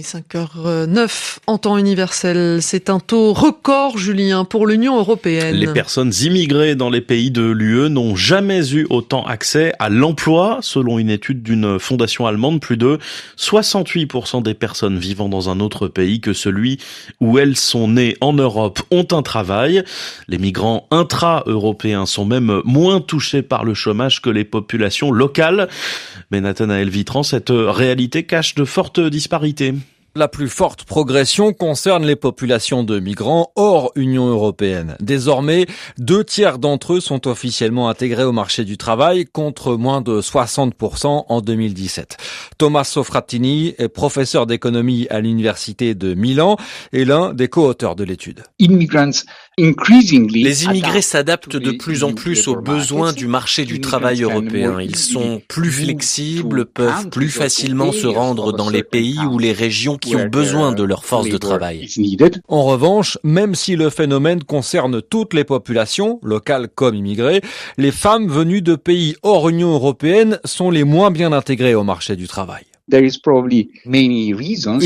5h09 en temps universel. C'est un taux record, Julien, pour l'Union européenne. Les personnes immigrées dans les pays de l'UE n'ont jamais eu autant accès à l'emploi. Selon une étude d'une fondation allemande, plus de 68% des personnes vivant dans un autre pays que celui où elles sont nées en Europe ont un travail. Les migrants intra-européens sont même moins touchés par le chômage que les populations locales. Mais Nathanaël Vitran, cette réalité cache de fortes disparités. La plus forte progression concerne les populations de migrants hors Union européenne. Désormais, 2/3 d'entre eux sont officiellement intégrés au marché du travail contre moins de 60% en 2017. Thomas Sofratini est professeur d'économie à l'université de Milan et l'un des co-auteurs de l'étude. Les immigrés s'adaptent de plus en plus aux besoins du marché du travail européen. Ils sont plus flexibles, peuvent plus facilement se rendre dans les pays ou les régions qui ont besoin de leur force de travail. En revanche, même si le phénomène concerne toutes les populations, locales comme immigrées, les femmes venues de pays hors Union européenne sont les moins bien intégrées au marché du travail. Une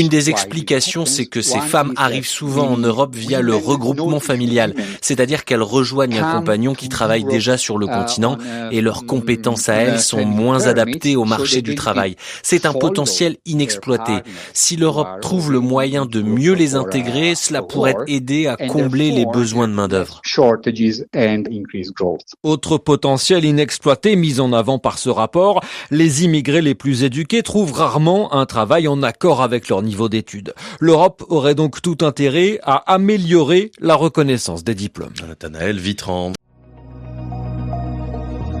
des explications, c'est que ces femmes arrivent souvent en Europe via le regroupement familial, c'est-à-dire qu'elles rejoignent un compagnon qui travaille déjà sur le continent et leurs compétences à elles sont moins adaptées au marché du travail. C'est un potentiel inexploité. Si l'Europe trouve le moyen de mieux les intégrer, cela pourrait aider à combler les besoins de main-d'œuvre. Autre potentiel inexploité mis en avant par ce rapport, les immigrés les plus éduqués trouvent rarement un travail en accord avec leur niveau d'études. L'Europe aurait donc tout intérêt à améliorer la reconnaissance des diplômes. Nathanaël Vitran.